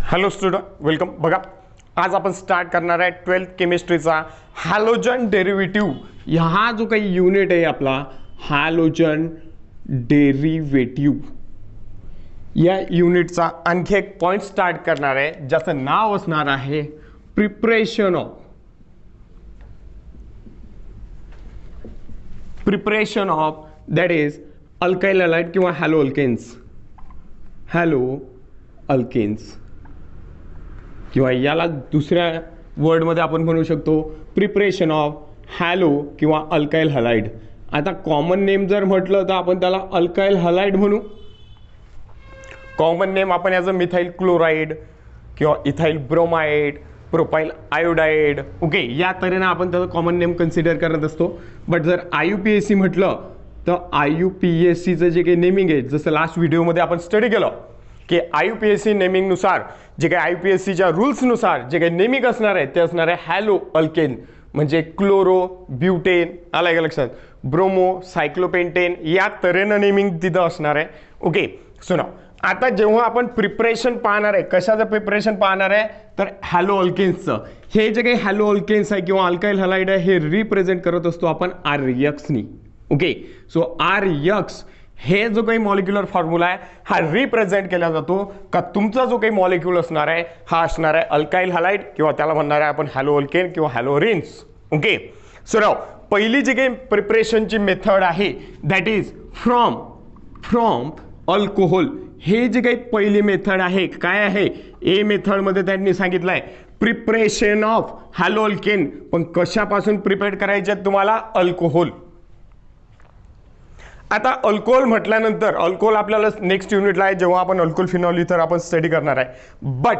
Hello student, welcome. बघा, आज आपण स्टार्ट करणार आहे 12th केमिस्ट्रीचा हॅलोजन डेरिव्हेटिव्ह. हा जो काही युनिट आहे आपला हॅलोजन डेरिव्हेटिव्ह, या युनिटचा आणखी एक पॉइंट स्टार्ट करणार आहे, ज्याचं नाव असणार आहे preparation of that is alkyl halide किंवा हॅलो अल्केन्स किंवा याला दुसऱ्या वर्डमध्ये आपण म्हणू शकतो प्रिपरेशन ऑफ हॅलो किंवा अल्काइल हॅलाइड. आता कॉमन नेम जर म्हटलं तर आपण त्याला अल्काइल हॅलाइड म्हणू. कॉमन नेम आपण याचं मिथाइल क्लोराइड किंवा ethyl bromide, propyl iodide, okay, या तऱ्हेने आपण त्याचं कॉमन नेम कन्सिडर करत असतो. बट जर IUPAC म्हटलं तर IUPACचं जे काही नेमिंग आहे, जसं लास्ट व्हिडिओमध्ये आपण स्टडी केलं की IUPAC नेमिंगनुसार जे काही IUPACच्या रूल्सनुसार जे काही नेमिंग असणार आहे ते असणार आहे हॅलो अल्केन, म्हणजे क्लोरो ब्युटेन, आलं का लक्षात, ब्रोमो सायक्लोपेंटेन, या तऱ्हेनं नेमिंग तिथं असणार आहे. ओके, सुना. आता जेव्हा आपण प्रिपरेशन पाहणार आहे, कशाचं प्रिपरेशन पाहणार आहे तर हॅलो अल्केन्सचं. हे जे काही हॅलो अल्केन्स आहे किंवा अल्काइल हॅलाइड आहे हे रिप्रेझेंट करत असतो आपण RX. ओके, सो RX हे जो काही मॉलिक्युलर फॉर्म्युला आहे हा रिप्रेझेंट केला जातो का तुमचा जो काही मॉलिक्यूल असणार आहे हा असणार आहे अल्काइल हॅलाइड किंवा त्याला म्हणणार आहे आपण हॅलो अल्केन किंवा hello rinse. Okay, so now पहिली जी काही प्रिपरेशनची मेथड आहे दॅट इज फ्रॉम अल्कोहोल. हे जे काही पहिली मेथड आहे काय आहे, ए मेथडमध्ये त्यांनी सांगितलंय प्रिपरेशन ऑफ हॅलो अल्केन, पण कशापासून प्रिपेअर करायचे तुम्हाला, अल्कोहोल. आता अल्कोहोल म्हटल्यानंतर अल्कोहोल आपल्याला नेक्स्ट युनिटला आहे जेव्हा आपण अल्कोहोल फिनॉल इथर आपण स्टडी करणार आहे. बट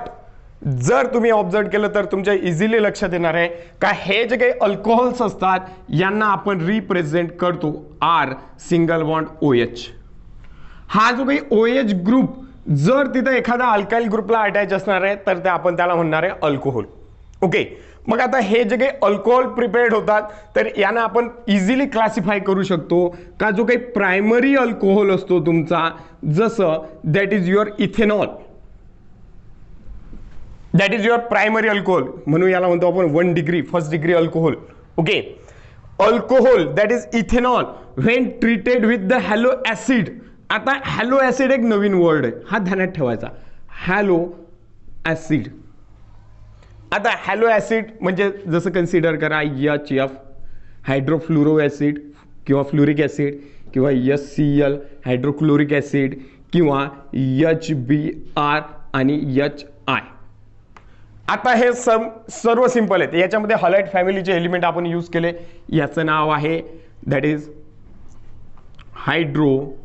जर तुम्ही ऑब्झर्व केलं तर तुमच्या इझिली लक्षात येणार आहे का हे जे काही अल्कोहोल्स असतात यांना आपण रिप्रेझेंट करतो R सिंगल बॉन्ड OH. हा जो काही OH ग्रुप जर तिथे एखादा अल्काइल ग्रुपला अटॅच असणार आहे तर ते आपण त्याला म्हणणार आहे अल्कोहोल. ओके, मग आता हे जे काही अल्कोहोल प्रिपेअर्ड होतात तर यांना आपण इझिली क्लासिफाय करू शकतो का जो काही प्रायमरी अल्कोहोल असतो तुमचा, जसं that is your ethanol, that is your primary alcohol, म्हणून याला म्हणतो आपण 1 degree first degree alcohol. Okay, alcohol that is ethanol when treated with the hello acid. आता हॅलो ऍसिड एक नवीन वर्ड आहे, हा ध्यानात ठेवायचा, हॅलो ऍसिड. आता हॅलो ऍसिड म्हणजे जसं कन्सिडर करा HF हायड्रोफ्लोरो ऍसिड किंवा फ्लोरिक ऍसिड किंवा HCl हायड्रोक्लोरिक ऍसिड किंवा HBr आणि HI. आता हे सर्व सिंपल आहेत, याच्यामध्ये हॅलाइड फॅमिलीचे एलिमेंट आपण यूज केले. याचं नाव आहे दॅट इज हायड्रोफ्लोरिक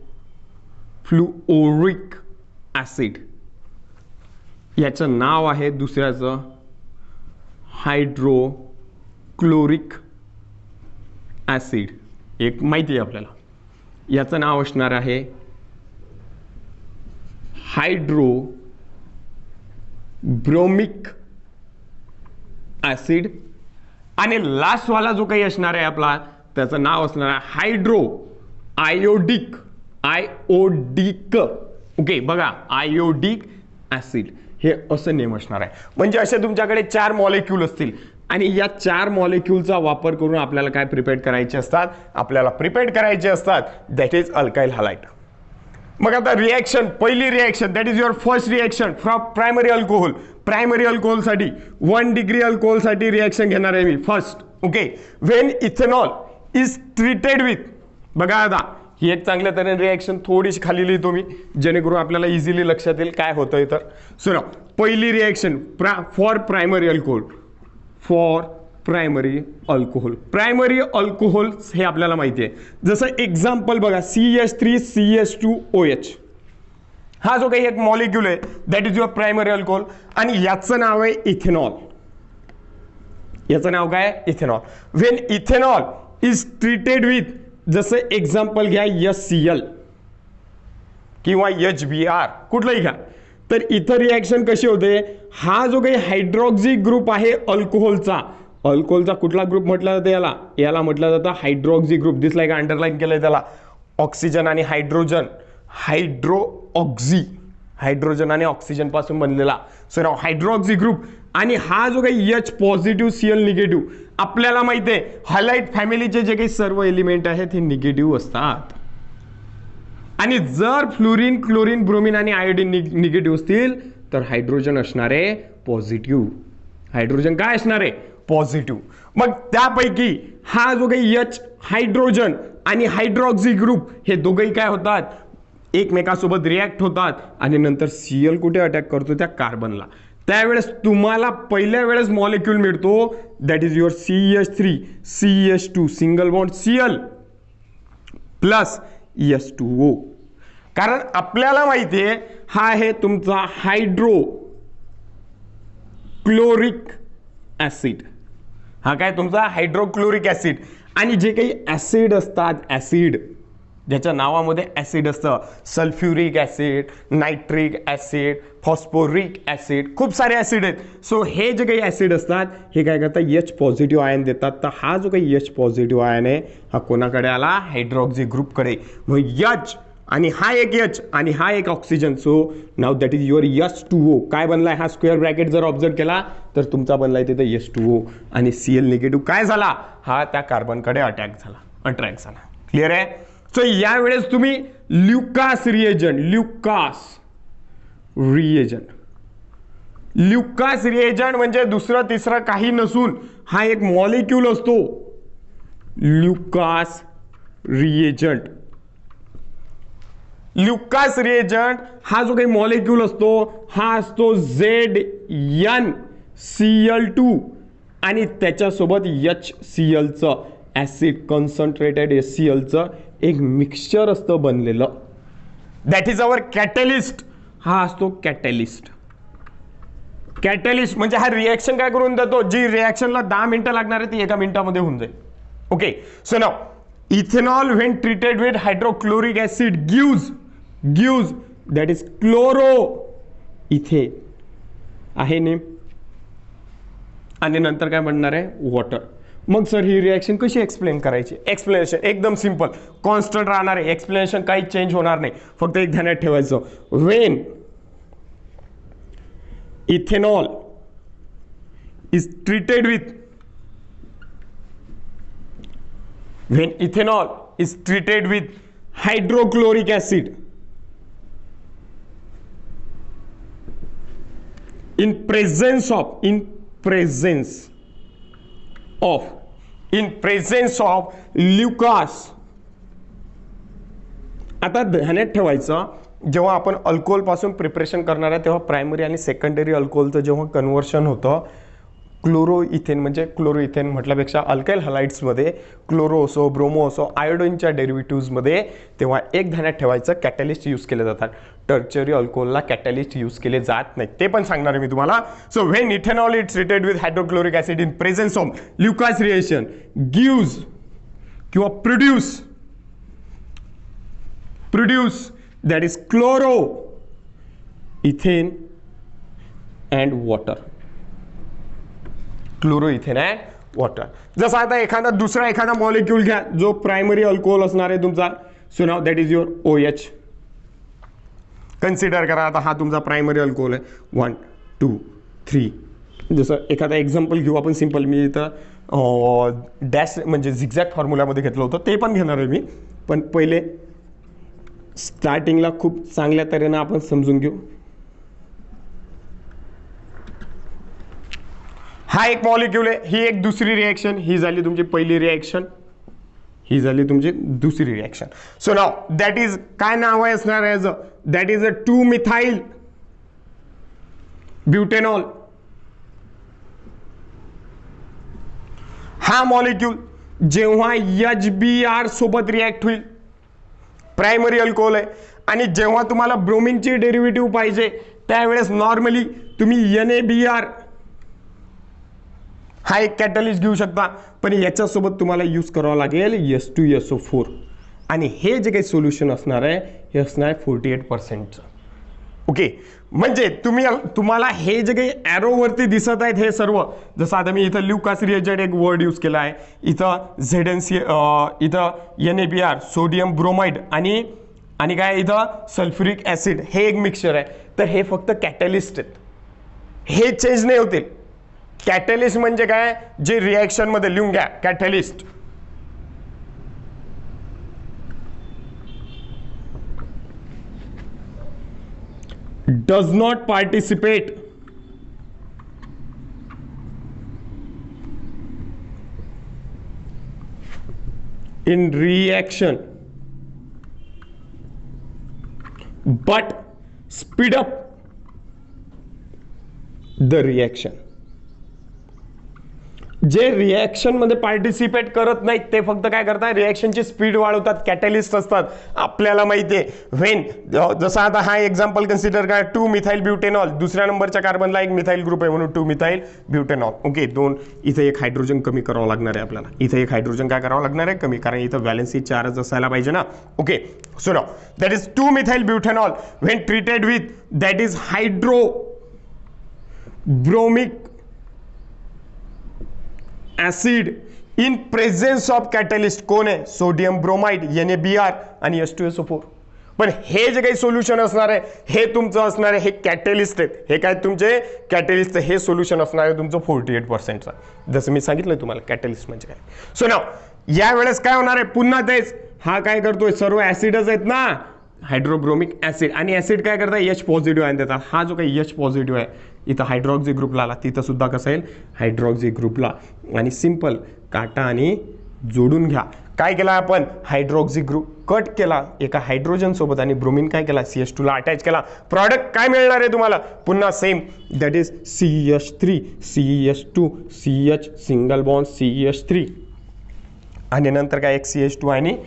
ऍसिड. याचं नाव आहे दुसऱ्याचं हायड्रोक्लोरिक ऍसिड. एक माहिती आहे आपल्याला, याचं नाव असणार आहे हायड्रोब्रोमिक ऍसिड. आणि लास्ट वाला जो काही असणार आहे आपला त्याचं नाव असणार आहे आयोडिक. ओके, बघा, आयोडिक ऍसिड हे असं नेम असणार आहे. म्हणजे असे तुमच्याकडे 4 मॉलिक्यूल असतील आणि या 4 मॉलिक्यूलचा वापर करून आपल्याला काय प्रिपेअर करायचे असतात, आपल्याला प्रिपेअर करायचे असतात दॅट इज अल्काइल हॅलाइड. मग आता रिएक्शन, पहिली reaction that is your first reaction from primary alcohol. Primary अल्कोहोलसाठी 1 डिग्री अल्कोहोलसाठी रिएक्शन घेणार आहे मी first. Okay, when ethanol is treated with, बघा आता ही एक चांगल्या तऱ्हेने रिएक्शन थोडीशी खाली लिहितो मी जेणेकरून आपल्याला इझिली लक्षात येईल काय होतंय. तर सुना, पहिली reaction for primary alcohol. Primary alcohols हे आपल्याला माहिती आहे, जसं एक्झाम्पल बघा CH3CH2OH. हा जो काही एक मॉलिक्यूल आहे that is your primary alcohol आणि याचं नाव आहे इथेनॉल. याचं नाव काय, ethanol. When ethanol is treated with, जसं एक्झाम्पल घ्या HCl किंवा HBr, कुठलंही घ्या, तर इथं रिएक्शन कशी होते, हा जो काही हायड्रॉक्सी ग्रुप आहे अल्कोहोलचा कुठला ग्रुप म्हटलं जातं, याला म्हटलं जातं हायड्रॉक्सी ग्रुप. दिसलाय का, अंडरलाईन केलंय त्याला, ऑक्सिजन आणि हायड्रोजन, हायड्रोऑक्सी, हायड्रोजन आणि ऑक्सिजन पासून बनलेला. सर हायड्रॉक्सी ग्रुप आणि हा जो काही H पॉझिटिव्ह Cl निगेटिव्ह, आपल्याला माहिती आहे हॅलाइड फॅमिलीचे जे काही सर्व एलिमेंट आहेत हे निगेटिव्ह असतात. आणि जर फ्लोरीन, क्लोरीन, ब्रोमीन आणि आयोडीन निगेटिव्ह असतील तर हायड्रोजन असणार आहे पॉझिटिव्ह. हायड्रोजन काय असणार आहे? पॉझिटिव्ह. मग त्यापैकी हा जो काही H हायड्रोजन आणि हायड्रॉक्सी ग्रुप हे दोघंही काय होतात? एकमेकांसोबत रिॲक्ट होतात आणि नंतर Cl कुठे अटॅक करतो? त्या कार्बनला. त्यावेळेस तुम्हाला पहिल्या वेळेस मॉलिक्यूल मिळतो that is your CH3 CH2 single bond Cl plus H2O. कारण आपल्याला माहिती आहे हा आहे तुमचा हायड्रोक्लोरिक ऍसिड. हा काय तुमचा हायड्रोक्लोरिक ऍसिड. आणि जे काही ऍसिड असतात, ऍसिड ज्याच्या नावामध्ये ऍसिड असतं, sulphuric acid, nitric acid, phosphoric acid, खूप सारे ऍसिड आहेत. सो हे जे काही ऍसिड असतात हे काय करतात? H पॉझिटिव्ह आयन देतात. तर हा जो काही H पॉझिटिव्ह आयन आहे हा कोणाकडे आला? हायड्रॉक्सी ग्रुपकडे. मग H आणि हा एक H आणि हा एक ऑक्सिजन. सो नाव दॅट इज युअर H2O. काय बनलाय? हा स्क्वेअर ब्रॅकेट जर ऑब्झर्व केला तर तुमचा बनलाय तिथे H2O. आणि Cl निगेटिव्ह काय झाला? हा त्या कार्बनकडे अटॅक्ट झाला. क्लिअर आहे? सो यावेळेस तुम्ही ल्युकास रिएजंट म्हणजे दुसरं तिसरं काही नसून हा एक मॉलिक्यूल असतो. ल्युकास रिएजंट हा जो काही मॉलिक्यूल असतो हा असतो ZnCl2 आणि त्याच्यासोबत HClचं ऍसिड कॉन्सन्ट्रेटेड HClचं एक मिक्सचर असतं बनलेलं. That is our catalyst. हा असतो कॅटलिस्ट म्हणजे हा रिएक्शन काय करून देतो? जी रिएक्शनला 10 मिनिटं लागणार आहे ती 1 मिनिटामध्ये होऊन जाईल. Okay. So now ethanol when treated with hydrochloric acid gives that is chloro इथे आहे नेम. आणि नंतर काय बनणार आहे? वॉटर. मग सर ही रिएक्शन कशी एक्सप्लेन करायची? एक्सप्लेनेशन एकदम सिंपल, कॉन्स्टंट राहणार आहे. एक्सप्लेनेशन काही चेंज होणार नाही. फक्त एक ध्यानात ठेवायचं, when ethanol is treated with hydrochloric acid in presence of Lucas. आता ध्यानात ठेवायचं जेव्हा आपण अल्कोहोल पासून प्रिपरेशन करणार आहे तेव्हा प्रायमरी आणि सेकंडरी अल्कोहोलचं जेव्हा कन्व्हर्शन होतं क्लोरोइथेन म्हणजे क्लोरोइथेन म्हटल्यापेक्षा अल्काइल हलाइड्समध्ये क्लोरो असो, ब्रोमो असो, आयोडीनच्या डेरिव्हेटिव्हजमध्ये, तेव्हा एक ध्यानात ठेवायचं कॅटलिस्ट यूज केले जातात. टर्चरी अल्कोहोलला कॅटलिस्ट यूज केले जात नाही. ते पण सांगणार आहे मी तुम्हाला. So when ethanol is treated with hydrochloric acid in presence of Lucas reaction gives किंवा produce that is chloro ethane and water. Chloroethane and water. जसं आता एखादा मॉलिक्यूल घ्या जो प्रायमरी अल्कोहोल असणार आहे तुमचा. सो नाव that is your OH. Consider करा आता हा तुमचा प्रायमरी अल्कोहोल आहे. 1 2 3. जसं एखादा एक्झाम्पल घेऊ आपण सिंपल. मी इथं डॅश म्हणजे झिगझॅग फॉर्म्युलामध्ये घेतलं होतं, ते पण घेणार आहे मी. पण पहिले स्टार्टिंगला खूप चांगल्या तऱ्हेनं आपण समजून घेऊ. हा एक मॉलिक्यूल आहे, ही एक दुसरी रिएक्शन, ही झाली तुमची पहिली रिएक्शन, ही झाली तुमची दुसरी रिएक्शन. सो नाव दॅट इज काय नाव आहे असणार आहे? दॅट इज अ 2-मिथाइल ब्युटेनॉल. हा मॉलिक्यूल जेव्हा HBr सोबत रिॲक्ट होईल, प्रायमरी अल्कोहोल आहे, आणि जेव्हा तुम्हाला ब्रोमिनची डेरिव्हेटिव्ह पाहिजे त्यावेळेस नॉर्मली तुम्ही NaBr हा एक कॅटलिस्ट घेऊ शकता, पण याच्यासोबत तुम्हाला यूज करावं लागेल H2SO4. आणि हे जे काही सोल्युशन असणार आहे हे असणार आहे 48%. ओके. म्हणजे तुम्हाला हे जे काही ॲरोवरती दिसत आहेत हे सर्व, जसं आता मी इथं ल्युकास रिएजंट एक वर्ड यूज केला आहे, इथं ZnC, इथं NaBr सोडियम ब्रोमाइड आणि काय इथं सल्फ्युरिक ॲसिड, हे एक मिक्सचर आहे. तर हे फक्त कॅटलिस्ट आहेत. हे चेंज नाही होतील. कॅटलिस्ट म्हणजे काय, जे रिएक्शन मध्ये लिहून घ्या, catalyst does not participate in reaction but speed up the reaction. जे रिएक्शन मध्ये पार्टिसिपेट करत नाहीत ते फक्त काय करतात, रिएक्शनची स्पीड वाढवतात, कॅटलिस्ट असतात. आपल्याला माहिती आहे व्हेन, जसं आता हा एक्झाम्पल कन्सिडर करा, 2 मिथाइल ब्युटेनॉल, दुसऱ्या नंबरच्या कार्बनला एक मिथाइल ग्रुप आहे म्हणून 2 मिथाइल ब्युटेनॉल. ओके, दोन, इथे एक हायड्रोजन कमी करावं लागणार आहे आपल्याला, इथे एक हायड्रोजन काय करावं लागणार आहे, कमी, कारण इथं व्हॅलेन्सी चार्ज असायला पाहिजे ना. Okay, so now that is 2 methyl butanol when treated with that is hydro bromic acid in presence of catalyst. कोण आहे, सोडियम ब्रोमाइड NaBr आणि H2SO4. पण हे जे काही सोल्युशन असणार आहे हे तुमचं असणार आहे, हे कॅटलिस्ट आहेत, हे काय तुमचे कॅटलिस्ट, हे सोल्युशन असणार आहे तुमचं 48%चा. जसं मी सांगितलं तुम्हाला कॅटलिस्ट म्हणजे काय. सो नाव यावेळेस काय होणार आहे, पुन्हा तेच, हा काय करतोय, सर्व ऍसिडच आहेत ना, हायड्रोब्रोमिक ऍसिड, आणि ऍसिड काय करतात, H पॉझिटिव्ह आयन देतात. हा जो काही H पॉझिटिव्ह आहे इथं हायड्रॉक्झी ग्रुपला आला, तिथं सुद्धा कसं येईल, हायड्रॉक्झी ग्रुपला. आणि सिंपल काटा आणि जोडून घ्या. काय केला आपण, हायड्रॉक्झी ग्रुप कट केला एका हायड्रोजन सोबत आणि ब्रोमिन काय केला, CH2 ला अटॅच केला. प्रॉडक्ट काय मिळणार आहे तुम्हाला, पुन्हा same, that is CH3 CH2 CH single bond CH3, आणि नंतर काय एक CH2 आणि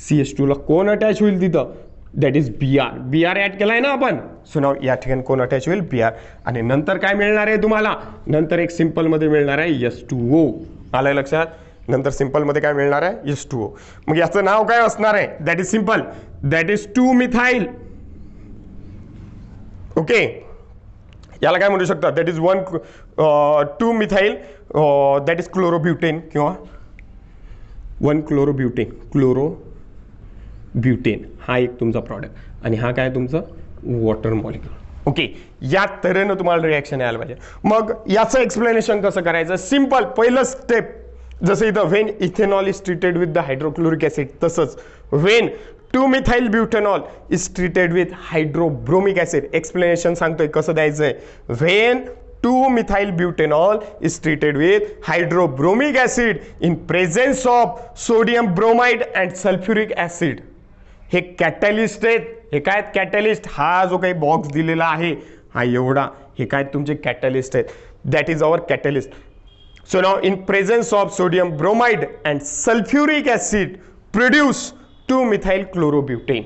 CH2 ला कोण अटॅच होईल तिथं, दॅट इज Br ऍड केलाय ना आपण. सो नाव या ठिकाणी कोण अटॅच होईल, Br, आणि नंतर काय मिळणार आहे तुम्हाला, नंतर एक सिंपल मध्ये मिळणार आहे H2O. आलंय लक्षात, नंतर सिंपल मध्ये काय मिळणार आहे, H2O. मग याचं नाव काय असणार आहे, that is simple, that is 2 methyl. Okay, याला काय म्हणू शकता, that is 2 methyl, that is chlorobutane किंवा 1 क्लोरोब्युटेन, हा एक तुमचा प्रॉडक्ट, आणि हा काय तुमचं वॉटर मॉलिक्युल. ओके, या तऱ्हेनं तुम्हाला रिएक्शन यायला पाहिजे. मग याचं एक्सप्लेनेशन कसं करायचं, सिंपल, पहिलं स्टेप, जसं इथं when ethanol is treated with the hydrochloric acid, तसंच when 2 methyl butanol is treated with hydrobromic acid. Explanation सांगतोय कसं द्यायचंय, when 2 methyl butanol is treated with hydrobromic acid in presence of sodium bromide and sulphuric acid. हे catalyst आहेत, हे काय catalyst, हा जो काही बॉक्स दिलेला आहे हा एवढा, हे काय तुमचे कॅटलिस्ट आहेत, that is our catalyst. So now in presence of sodium bromide and sulphuric acid produce 2 methyl chlorobutane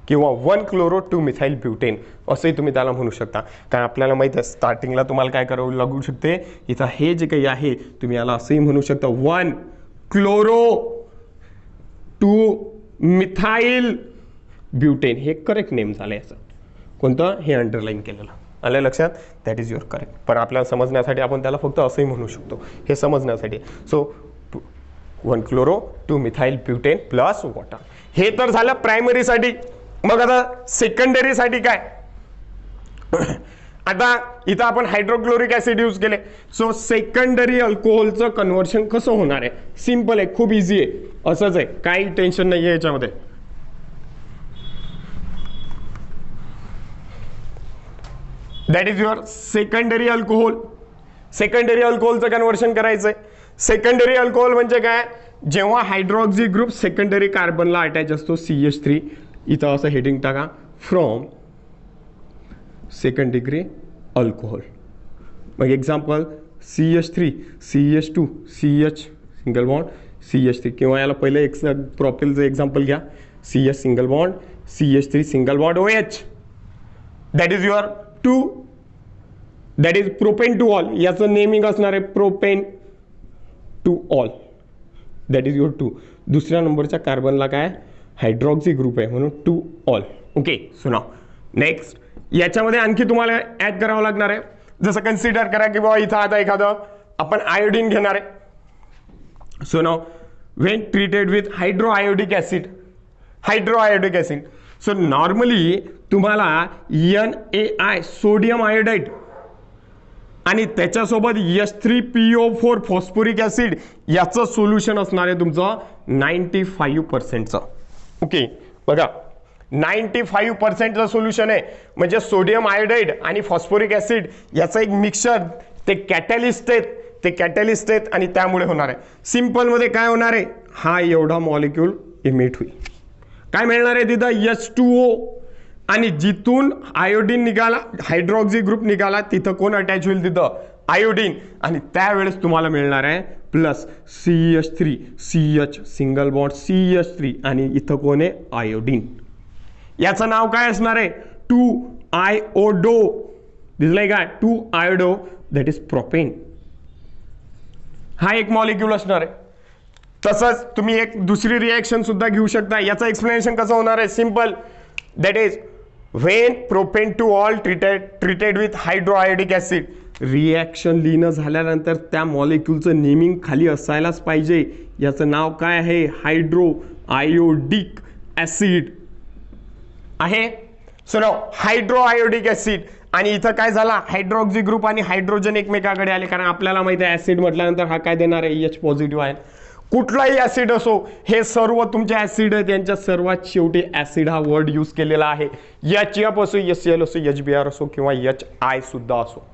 किंवा 1 क्लोरो 2 मिथाइल ब्युटेन, असंही तुम्ही त्याला म्हणू शकता. कारण आपल्याला माहिती आहे स्टार्टिंगला तुम्हाला काय करावं लागू शकते, इथं हे जे काही आहे तुम्ही याला असंही म्हणू शकता, 1 क्लोरो 2 मिथाइल ब्युटेन. हे करेक्ट नेम झालं याचं, कोणतं, हे अंडरलाईन केलेलं, आलं लक्षात, दॅट इज युअर करेक्ट. पण आपल्याला समजण्यासाठी आपण त्याला फक्त असंही म्हणू शकतो, हे समजण्यासाठी. So 1 chloro 2 methyl butane plus water. हे तर झालं प्रायमरीसाठी. मग आता सेकंडरीसाठी काय, आता इथं आपण हायड्रोक्लोरिक ऍसिड यूज केले, सो सेकंडरी अल्कोहोलचं कन्व्हर्शन कसं होणार आहे, सिंपल आहे, खूप इझी आहे, असंच आहे, काही टेन्शन नाही आहे याच्यामध्ये. That is your secondary alcohol. Secondary अल्कोहोलचं कन्व्हर्शन करायचंय. सेकंडरी अल्कोहोल म्हणजे काय, जेव्हा हायड्रॉक्झी ग्रुप सेकंडरी कार्बनला अटॅच असतो CH3, इथं असं हेडिंग टाका, फ्रॉम सेकंड डिग्री अल्कोहोल. मग example CH3 CH2 CH single bond CH3, किंवा याला पहिले एक प्रॉपिलचं एक्झाम्पल घ्या, CH single bond CH3 single bond OH, that is your 2, that is propane two all. याचं नेमिंग असणार आहे propane two all, that is your 2. दुसऱ्या नंबरच्या कार्बनला काय हायड्रॉक्झी ग्रुप आहे म्हणून 2 all. Okay, so now next याच्यामध्ये आणखी तुम्हाला ऍड करावं लागणार आहे. जसं कन्सिडर करा की बाबा इथं आता एखादं आपण आयोडीन घेणार आहे. So now when treated with hydroiodic acid, so normally तुम्हाला NaI सोडियम आयोडाइड आणि त्याच्यासोबत H3PO4 फॉस्फोरिक ऍसिड याचं सोल्युशन असणार आहे तुमचं 95%चं. ओके बघा 95%चं सोल्युशन आहे म्हणजे सोडियम आयोडाईड आणि फॉस्फोरिक ऍसिड याचं एक मिक्सचर ते कॅटॅलिस्ट आहेत आणि त्यामुळे होणार आहे. सिंपल मध्ये काय होणार आहे हा एवढा मॉलिक्यूल इमिट होईल. काय मिळणार आहे तिथं H2O आणि जिथून आयोडीन निघाला हायड्रॉक्सी ग्रुप निघाला तिथं कोण अटॅच होईल तिथं आयोडीन आणि त्यावेळेस तुम्हाला मिळणार आहे plus CH3 CH single bond CH3 आणि इथं कोण आहे आयोडीन. याचं नाव काय असणार आहे 2-आयोडो. दिसलंय का 2-आयोडो दॅट इज प्रोपेन. हा एक मॉलिक्यूल असणार आहे. तसंच तुम्ही एक दुसरी रिएक्शन सुद्धा घेऊ शकता. याचं एक्सप्लेनेशन कसं होणार आहे simple that is when propane two all treated with hydroiodic acid. Reaction लिहिणं झाल्यानंतर त्या मॉलिक्यूलचं नेमिंग खाली असायलाच पाहिजे. याचं नाव काय आहे हायड्रो आयोडिक ऍसिड आहे. सो नाव हायड्रो आयोडिक ऍसिड आणि इथं काय झाला हायड्रॉक्सी ग्रुप आणि हायड्रोजन एकमेकाकडे आले कारण आपल्याला माहिती आहे ऍसिड म्हटल्यानंतर हा काय देणार आहे H पॉझिटिव्ह आहे. कुठलाही ऍसिड असो हे सर्व तुमचे ऍसिड आहेत त्यांच्या सर्वात शेवटी ऍसिड हा वर्ड यूज केलेला आहे. HF असो HCl असो HBr असो किंवा HI सुद्धा असो.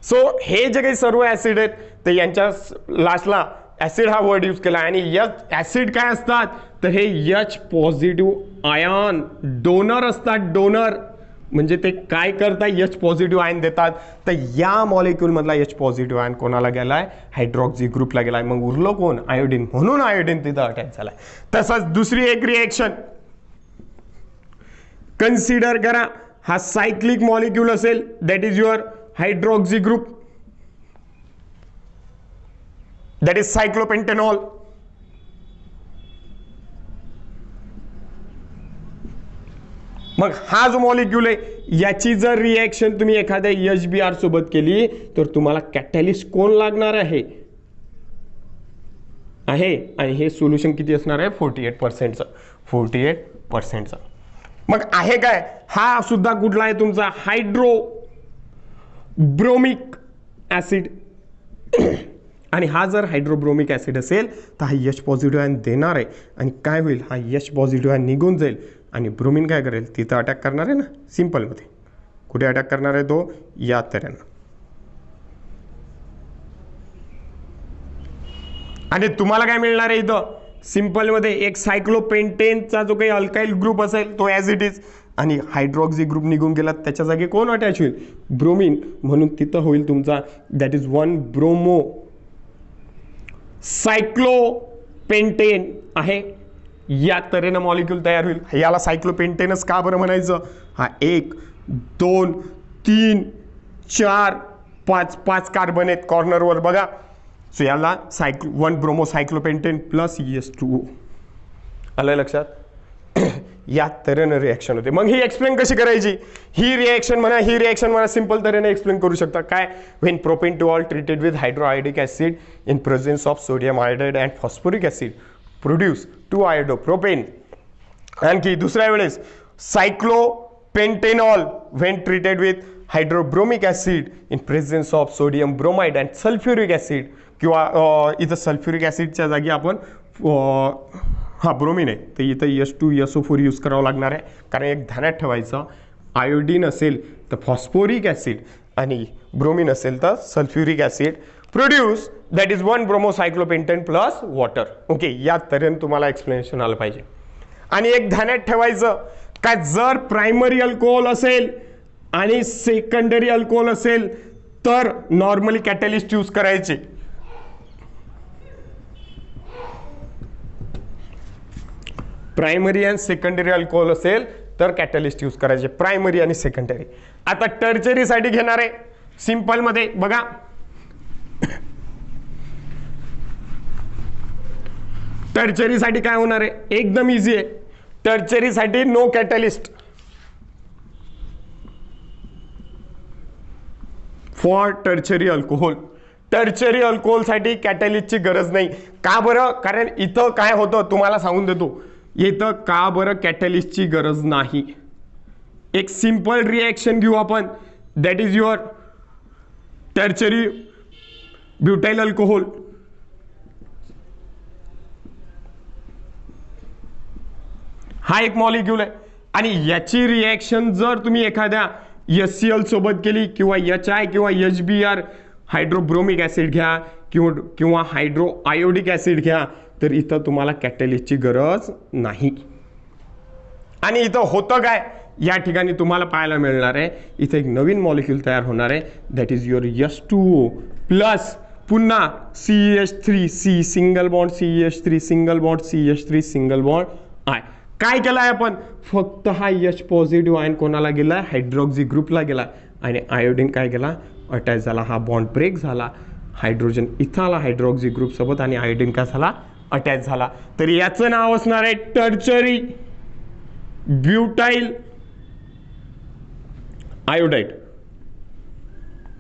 सो हे जे काही सर्व ऍसिड आहेत ते यांच्या लास्टला ऍसिड हा वर्ड यूज केला आणि ऍसिड काय असतात तर हे H पॉझिटिव्ह आयन डोनर असतात. डोनर म्हणजे ते काय करतात H पॉझिटिव्ह आयन देतात. तर या मॉलिक्यूल मधला H पॉझिटिव्ह आयन कोणाला गेलाय हायड्रॉक्सी ग्रुपला गेलाय. मग उरलं कोण आयोडीन म्हणून आयोडीन तिथं अटॅच झालाय. तसंच दुसरी एक रिएक्शन कन्सिडर करा. हा सायक्लिक मॉलिक्यूल असेल that is your hydroxy group that is cyclopentanol. मग हा जो मॉलिक्यूल आहे याची जर रिएक्शन तुम्ही एखाद्या HBr सोबत केली तर तुम्हाला कॅटॅलिस्ट कोण लागणार आहे आणि हे सोल्युशन किती असणार आहे 48%चं. मग आहे काय हा सुद्धा कुठला आहे तुमचा हायड्रो ब्रोमिक ऍसिड आणि हा जर हायड्रोब्रोमिक ऍसिड असेल तर हा H पॉझिटिव्ह आयन देणार आहे आणि काय होईल हा H पॉझिटिव्ह आयन निघून जाईल आणि ब्रोमिन काय करेल तिथं अटॅक करणार आहे ना. सिंपलमध्ये कुठे अटॅक करणार आहे तो या तऱ्हेनं. आणि तुम्हाला काय मिळणार आहे इथं सिंपलमध्ये एक सायक्लोपेंटेनचा जो काही अल्काइल ग्रुप असेल तो ॲज इट इज आणि हायड्रॉक्सी ग्रुप निघून गेला त्याच्या जागी कोण अटॅच होईल ब्रोमिन म्हणून तिथं होईल तुमचा दॅट इज 1 ब्रोमो सायक्लोपेंटेन आहे. या तऱ्हेनं मॉलिक्यूल तयार होईल. याला सायक्लोपेंटेनच का बरं म्हणायचं हा 1 2 3 4 5 कार्बन आहेत कॉर्नरवर बघा. सो याला 1 ब्रोमो सायक्लोपेंटेन प्लस H2O आलं लक्षात. या तऱ्हेनं रिएक्शन होते. मग ही एक्सप्लेन कशी करायची ही रिएक्शन म्हणा सिंपल तऱ्हेने एक्सप्लेन करू शकता. काय when propane two all treated with hydroiodic acid in presence of sodium iodide and phosphoric acid produce 2-आयोडोप्रोपेन. आणखी दुसऱ्या वेळेस cyclopentanol when treated with hydrobromic acid in presence of sodium bromide and sulphuric acid किंवा इथं sulphuric ऍसिडच्या जागी आपण हा bromine आहे तर इथं H2SO4 यूज करावं लागणार आहे. कारण एक ध्यानात ठेवायचं आयोडीन असेल तर फॉस्फोरिक ऍसिड आणि ब्रोमिन असेल तर sulphuric acid produce that is 1 bromo cyclopentane plus water. Okay या तऱ्हेने तुम्हाला एक्सप्लेनेशन आलं पाहिजे. आणि एक ध्यानात ठेवायचं का जर प्रायमरी अल्कोहोल असेल आणि सेकंडरी अल्कोहोल असेल तर नॉर्मली कॅटॅलिस्ट यूज करायचे. प्रायमरी आणि सेकंडरी अल्कोहोल असेल तर कॅटॅलिस्ट यूज करायचे प्रायमरी आणि सेकंडरी. आता टर्चरी साठी घेणार आहे सिंपल मध्ये बघा टर्चरी साठी काय होणार आहे एकदम इझी आहे. टर्चरी साठी no catalyst for tertiary alcohol. Tertiary alcohol साठी कॅटॅलिस्टची गरज नाही. का बरं कारण इथं काय होतं तुम्हाला सांगून देतो. इथं का बरं कॅटॅलिस्टची गरज नाही. एक सिंपल रिएक्शन घेऊ आपण that is your tertiary butyl alcohol. हा एक मॉलिक्यूल आहे आणि याची रिएक्शन जर तुम्ही एखाद्या HCl सोबत केली किंवा HI किंवा HBr हायड्रोब्रोमिक ऍसिड घ्या किंवा हायड्रो आयोडिक ऍसिड घ्या, तर इथं तुम्हाला कॅटलिस्टची गरज नाही. आणि इथं होतं काय, या ठिकाणी तुम्हाला पाहायला मिळणार आहे इथं एक नवीन मॉलिक्यूल तयार होणार आहे, that is your H2O plus पुन्हा CH3 C single bond CH3 single bond CH3 single bond I. काय केलं आहे आपण, फक्त हा H पॉझिटिव्ह आयन कोणाला गेला, हायड्रॉक्झी ग्रुपला गेला आणि आयोडीन काय केला, अटॅच झाला. हा बॉन्ड ब्रेक झाला, हायड्रोजन इथं आला हायड्रॉक्झी ग्रुप सोबत आणि आयोडीन काय झाला, अटॅच झाला. तर याचं नाव असणार आहे टर्चरी ब्युटाइल आयोडाइड.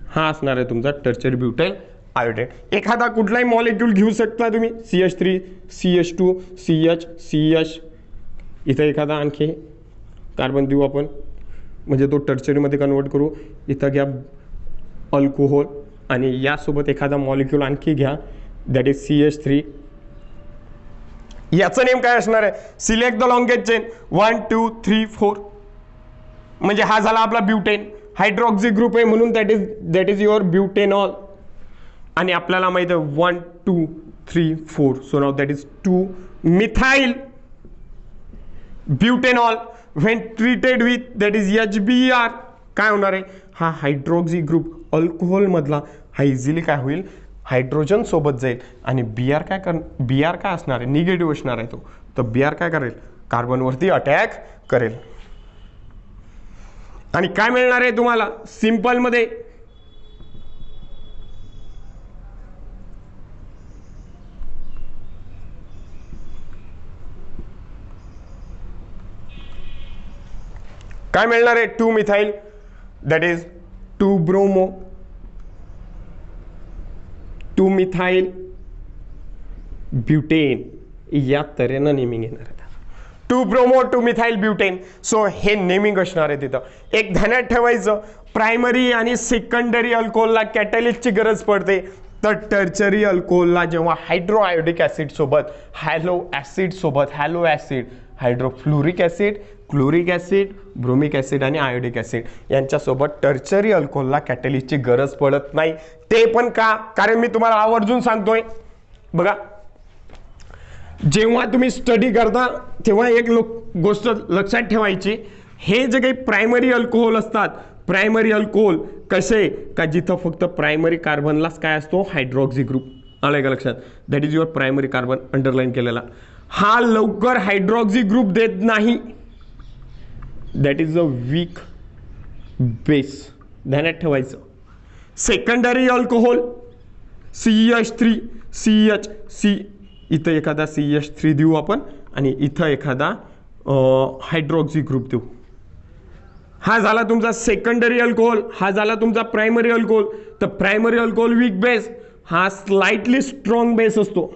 हा असणार आहे तुमचा टर्चरी ब्युटाइल आयोडाइड. एखादा कुठलाही मॉलिक्यूल घेऊ शकता तुम्ही, CH3 CH2 CH CH, इथं एखादा आणखी कार्बन देऊ आपण, म्हणजे तो टर्चरीमध्ये कन्वर्ट करू. इथं घ्या अल्कोहोल आणि यासोबत एखादा मॉलिक्यूल आणखी घ्या, दॅट इज CH3. याचं नेम काय असणार आहे, सिलेक्ट द लॉंगेस्ट चेन 1 2 3 4, म्हणजे हा झाला आपला ब्युटेन. हायड्रॉक्झी ग्रुप आहे म्हणून दॅट इज युअर ब्युटेनॉल. आणि आपल्याला माहिती आहे 1 2 3 4, so now that is 2 methyl butanol. When treated with that is HBr, काय होणार आहे, हा हायड्रॉक्झी ग्रुप अल्कोहोल मधला हा इझिली काय होईल, हायड्रोजन सोबत जाईल आणि Br काय असणार आहे, निगेटिव्ह असणार आहे तो. तर Br काय करेल, कार्बनवरती अटॅक करेल. आणि काय मिळणार आहे तुम्हाला सिंपल मध्ये, काय मिळणार आहे, 2 methyl that is 2 bromo 2 methyl butane. या तऱ्हेनं नेमिंग येणार आहे, 2 ब्रोमो 2 मिथाइल ब्युटेन. सो हे नेमिंग असणार आहे. तिथं एक ध्यानात ठेवायचं, प्रायमरी आणि सेकंडरी अल्कोहोलला कॅटलिस्टची गरज पडते, तर टर्चरी अल्कोहोलला जेव्हा हायड्रो आयोडिक ऍसिड सोबत halo acid hydrofluoric acid chloric acid bromic acid आणि आयोडिक ऍसिड यांच्यासोबत टर्चरी अल्कोहोलला कॅटलिस्टची गरज पडत नाही. ते पण का, कारण मी तुम्हाला आवर्जून सांगतोय बघा, जेव्हा तुम्ही स्टडी करता तेव्हा एक गोष्ट लक्षात ठेवायची, हे जे काही प्रायमरी अल्कोहोल असतात, प्रायमरी अल्कोहोल कसे का जिथं फक्त प्रायमरी कार्बनलाच काय असतो, हायड्रॉक्झी ग्रुप. आलं का लक्षात, that is your primary carbon underline केलेला. हा लवकर हायड्रॉक्झी ग्रुप देत नाही, that is a weak base, ध्यानात ठेवायचं. सेकंडरी अल्कोहोल CH3 CH, इथं एखादा CH3 देऊ आपण आणि इथं एखादा हायड्रॉक्झी ग्रुप देऊ. हा झाला तुमचा सेकंडरी अल्कोहोल, हा झाला तुमचा प्रायमरी अल्कोहोल. तर प्रायमरी अल्कोहोल वीक बेस, हा स्लाइटली स्ट्रॉंग बेस असतो.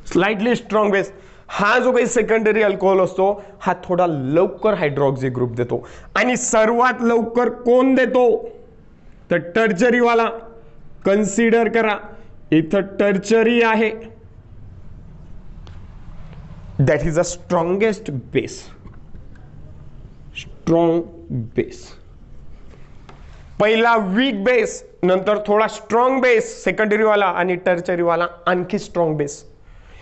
Slightly strong base. हा जो काही सेकंडरी अल्कोहोल असतो हा थोडा लवकर हायड्रॉक्झी ग्रुप देतो. आणि सर्वात लवकर कोण देतो, तर टर्चरी वाला. कन्सिडर करा इथं टर्चरी आहे, that is a strongest base. Strong base, पहिला वीक बेस, नंतर थोडा स्ट्रॉंग बेस सेकंडरी वाला आणि टर्चरी वाला आणखी स्ट्रॉंग बेस.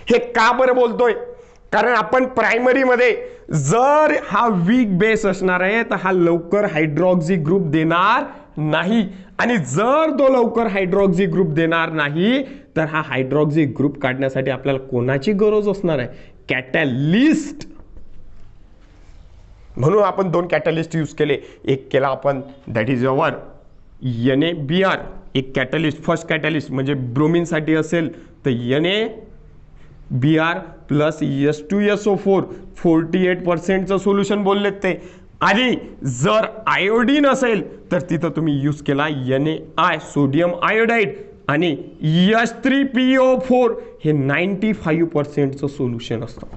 हे का बरं बोलतोय, कारण आपण प्रायमरी मध्ये जर हा वीक बेस असणार आहे तर हा लवकर हायड्रॉक्झी ग्रुप देणार नाही. आणि जर तो लवकर हायड्रॉक्झी ग्रुप देणार नाही तर हा हायड्रॉक्झी ग्रुप काढण्यासाठी आपल्याला कोणाची गरज असणार आहे, कॅटलिस्ट. म्हणून आपण 2 कॅटलिस्ट यूज केले. एक केला आपण दॅट इज अवर NaBr, एक कॅटलिस्ट, फर्स्ट कॅटलिस्ट म्हणजे ब्रोमिन साठी असेल तर NaBr प्लस H2SO4 48% सोल्युशन बोललेत ते. आणि जर आयोडीन असेल तर तिथं तुम्ही यूज केला NaI सोडियम आयोडाइड आणि H3PO4 हे 95% सोल्युशन असतं.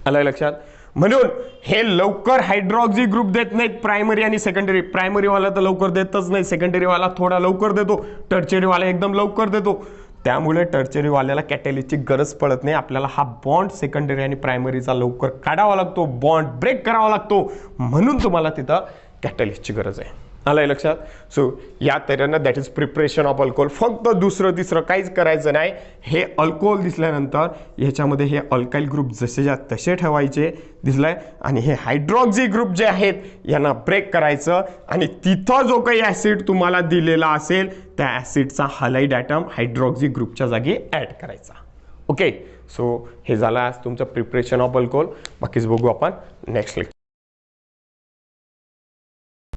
आलं लक्षात. म्हणून हे लवकर हायड्रॉक्सी ग्रुप देत नाहीत प्रायमरी आणि सेकंडरी. प्रायमरी वाला तर लवकर देतच नाही, सेकंडरी वाला थोडा लवकर देतो, टर्चरी वाला एकदम लवकर देतो. त्यामुळे टर्चरी वाल्याला कॅटॅलिस्टची गरज पडत नाही. आपल्याला हा बॉन्ड सेकंडरी आणि प्रायमरीचा लवकर काढावा लागतो, बॉन्ड ब्रेक करावा लागतो, म्हणून तुम्हाला तिथं कॅटॅलिस्टची गरज आहे. आलंय लक्षात. सो या तऱ्हेनं that is preparation of alcohol. फक्त दुसरं तिसरं काहीच करायचं नाही. हे अल्कोहोल दिसल्यानंतर ह्याच्यामध्ये हे अल्काइल ग्रुप जसेच्या तसे ठेवायचे, दिसलाय, आणि हे हायड्रॉक्सी ग्रुप जे आहेत यांना ब्रेक करायचं, आणि तिथं जो काही ऍसिड तुम्हाला दिलेला असेल त्या ऍसिडचा हलाइड ॲटम हायड्रॉक्सी ग्रुपच्या जागी ऍड करायचा. ओके. सो हे झालं आज तुमचं प्रिपरेशन ऑफ अल्कोहोल. बाकीच बघू आपण नेक्स्ट लेक्चर.